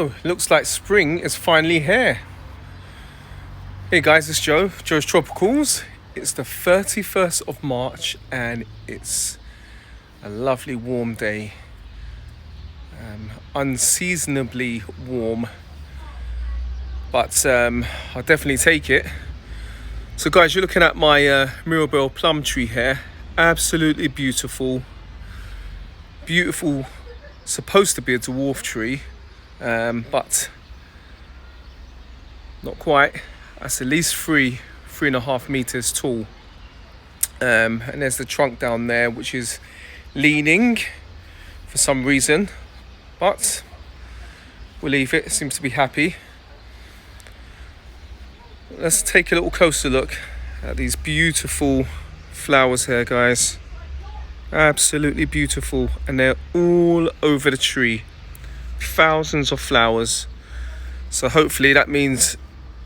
go. Looks like spring is finally here. Hey guys, it's Joe's Tropicals. It's the 31st of March and it's a lovely warm day. Unseasonably warm, but I'll definitely take it. So guys, you're looking at my Mirabelle plum tree here. Absolutely beautiful. Beautiful, supposed to be a dwarf tree, but not quite. That's at least 3.5 meters tall. And there's the trunk down there, which is leaning for some reason, but we'll leave it. It seems to be happy. Let's take a little closer look at these beautiful flowers here, guys. Absolutely beautiful, and they're all over the tree. Thousands of flowers. So hopefully that means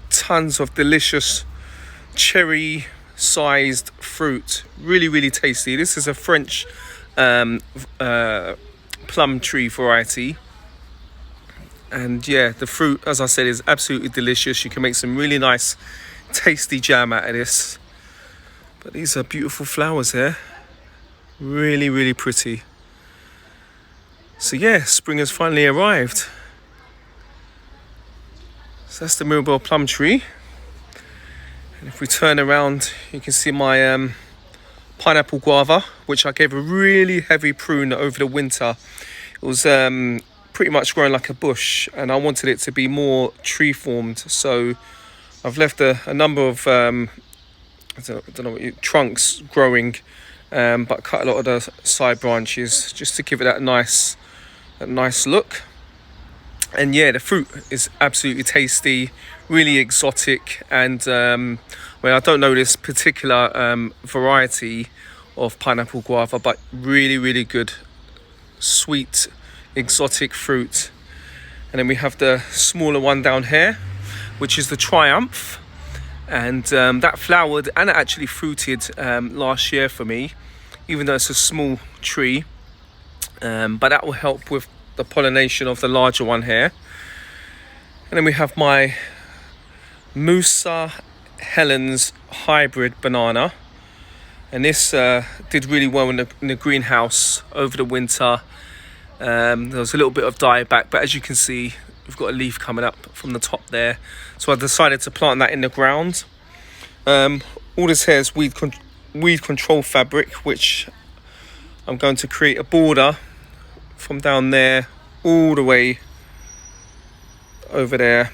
tons of delicious cherry sized fruit. Really tasty. This is a French plum tree variety, and yeah, the fruit, as I said, is absolutely delicious. You can make some really nice tasty jam out of this. But these are beautiful flowers here. Really pretty. So yeah, spring has finally arrived. So that's the Mirabelle plum tree. And if we turn around, you can see my pineapple guava, which I gave a really heavy prune over the winter. It was pretty much growing like a bush, and I wanted it to be more tree formed. So I've left a number of trunks growing, but cut a lot of the side branches just to give it that nice look. And yeah, the fruit is absolutely tasty, really exotic, and well, I don't know this particular variety of pineapple guava, but really good, sweet, exotic fruit. And then we have the smaller one down here, which is the Triumph, and that flowered and it actually fruited last year for me, even though it's a small tree, but that will help with the pollination of the larger one here. And then we have my Musa Helens hybrid banana, and this did really well in the greenhouse over the winter. There was a little bit of dieback, but as you can see, we've got a leaf coming up from the top there, so I decided to plant that in the ground. All this here is weed control fabric, which I'm going to create a border from down there all the way over there,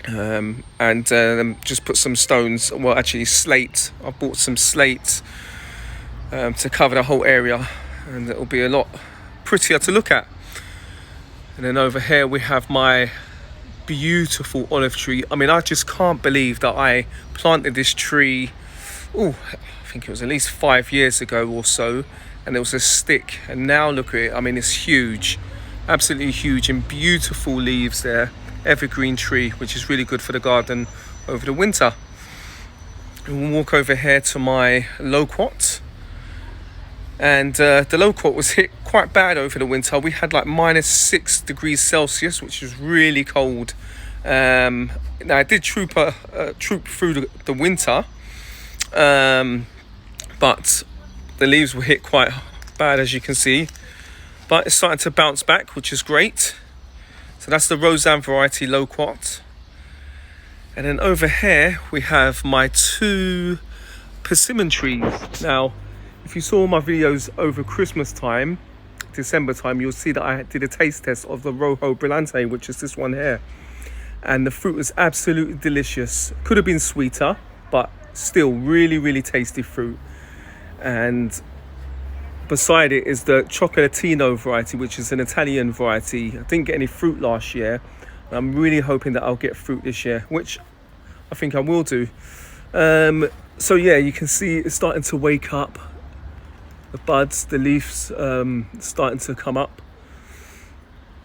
and just put some stones, well actually slate. I bought some slate to cover the whole area, and it'll be a lot prettier to look at. And then over here we have my beautiful olive tree. I mean, I just can't believe that I planted this tree, I think it was at least 5 years ago or so, and it was a stick, and now look at it. I mean, it's huge, absolutely huge, and beautiful leaves there. Evergreen tree, which is really good for the garden over the winter. And we'll walk over here to my Loquat, and the Loquat was hit quite bad over the winter. We had like -6 degrees Celsius, which was really cold. Now I did troop through the winter, but the leaves were hit quite bad, as you can see, but it's starting to bounce back, which is great. So that's the Roseanne variety Loquat. And then over here we have my 2 Persimmon trees. Now, if you saw my videos over Christmas time, December time, you'll see that I did a taste test of the Rojo Brillante, which is this one here. And the fruit was absolutely delicious. Could have been sweeter, but still really tasty fruit. And beside it is the Chocolatino variety, which is an Italian variety. I didn't get any fruit last year, and I'm really hoping that I'll get fruit this year, which I think I will do. So yeah, you can see it's starting to wake up. The buds, the leaves starting to come up.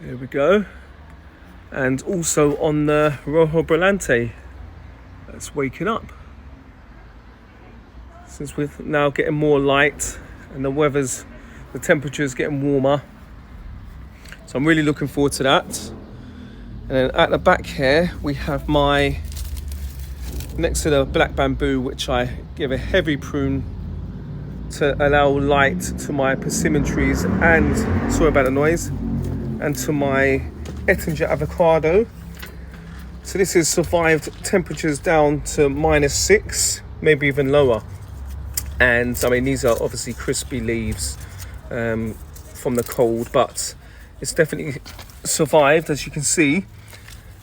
There we go. And also on the Rojo Brillante, that's waking up. Since we're now getting more light and the temperature's getting warmer. So I'm really looking forward to that. And then at the back here, we have my, next to the black bamboo, which I give a heavy prune to allow light to my persimmon trees and, sorry about the noise, and to my Ettinger avocado. So this has survived temperatures down to -6, maybe even lower. And I mean, these are obviously crispy leaves from the cold, but it's definitely survived, as you can see.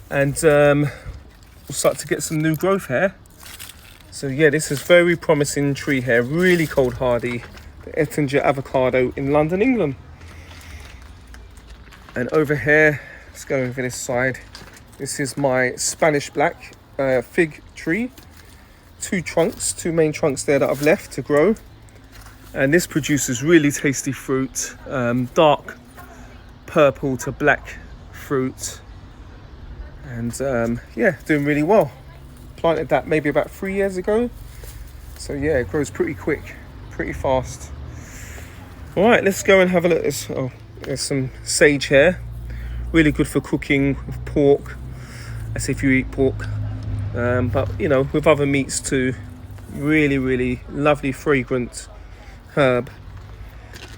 And we'll start to get some new growth here. So yeah, this is very promising tree here, really cold hardy, the Ettinger avocado in London, England. And over here, let's go over this side. This is my Spanish black fig tree. Two main trunks there that I've left to grow. And this produces really tasty fruit, dark purple to black fruit. And yeah, doing really well. Planted that maybe about 3 years ago. So yeah, it grows pretty quick, pretty fast. All right, let's go and have a look. There's some sage here. Really good for cooking with pork. As if you eat pork. But you know, with other meats too. Really, really lovely, fragrant herb.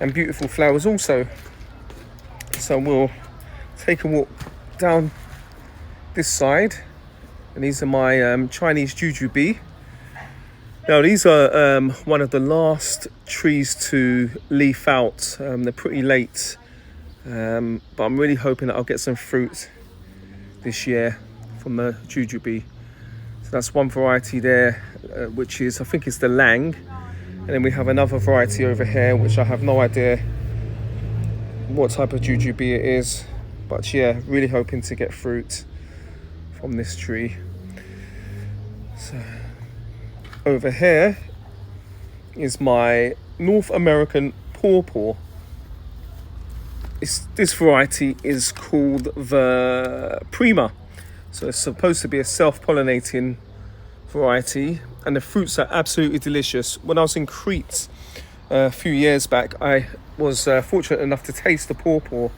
And beautiful flowers also. So we'll take a walk down this side. And these are my Chinese Jujube. Now these are one of the last trees to leaf out. They're pretty late. But I'm really hoping that I'll get some fruit this year from the Jujube. So that's one variety there, which is, I think it's the Lang. And then we have another variety over here, which I have no idea what type of Jujube it is. But yeah, really hoping to get fruit from this tree. So over here is my North American pawpaw. This variety is called the Prima. So it's supposed to be a self-pollinating variety, and the fruits are absolutely delicious. When I was in Crete a few years back, I was fortunate enough to taste the pawpaw,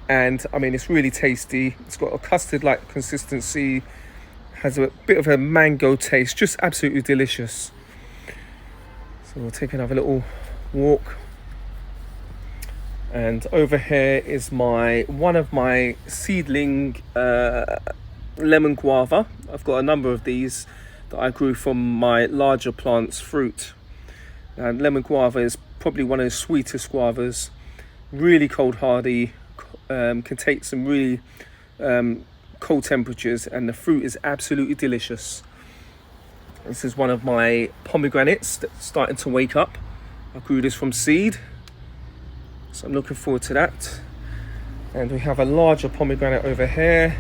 and I mean, it's really tasty. It's got a custard-like consistency, has a bit of a mango taste, just absolutely delicious. So we'll take another little walk. And over here is one of my seedling lemon guava. I've got a number of these that I grew from my larger plant's fruit. And lemon guava is probably one of the sweetest guavas. Really cold hardy, can take some really cold temperatures, and the fruit is absolutely delicious. This is one of my pomegranates that's starting to wake up. I grew this from seed, so I'm looking forward to that. And we have a larger pomegranate over here.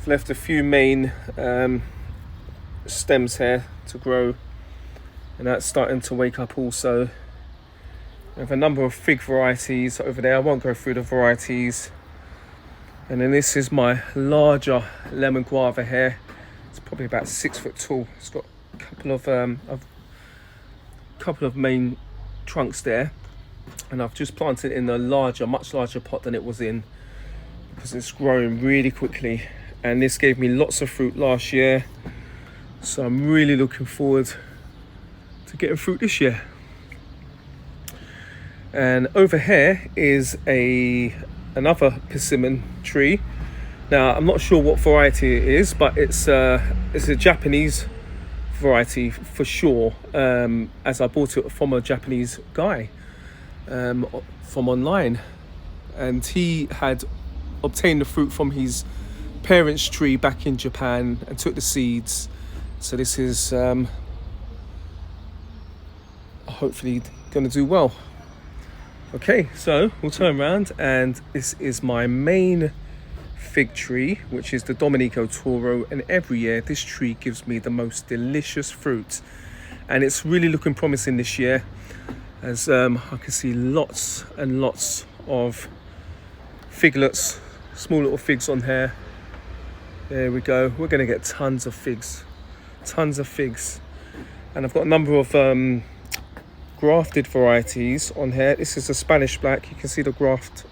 I've left a few main stems here to grow, and that's starting to wake up also. We have a number of fig varieties over there. I won't go through the varieties. And then this is my larger lemon guava here. It's probably about 6 foot tall. It's got a couple of main trunks there, and I've just planted it in a much larger pot than it was in, because it's growing really quickly. And this gave me lots of fruit last year, so I'm really looking forward to getting fruit this year. And over here is another persimmon tree. Now I'm not sure what variety it is, but it's a Japanese variety for sure, as I bought it from a Japanese guy from online, and he had obtained the fruit from his parents' tree back in Japan and took the seeds. So this is hopefully going to do well. Okay, so we'll turn around, and this is my main fig tree, which is the Dominico Toro, and every year this tree gives me the most delicious fruit, and it's really looking promising this year, as I can see lots and lots of figlets, small little figs on here. There we go. We're going to get tons of figs, and I've got a number of grafted varieties on here. This is a Spanish black. You can see the graft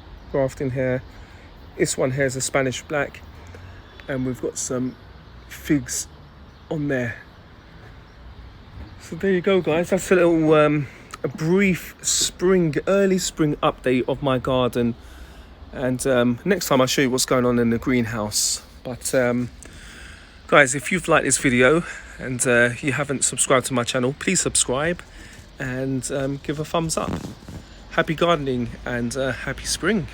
in here. This one here is a Spanish black, and we've got some figs on there. So there you go, guys. That's a little a brief early spring update of my garden. And next time I'll show you what's going on in the greenhouse. But guys, if you've liked this video and you haven't subscribed to my channel, please subscribe and give a thumbs up. Happy gardening and happy spring.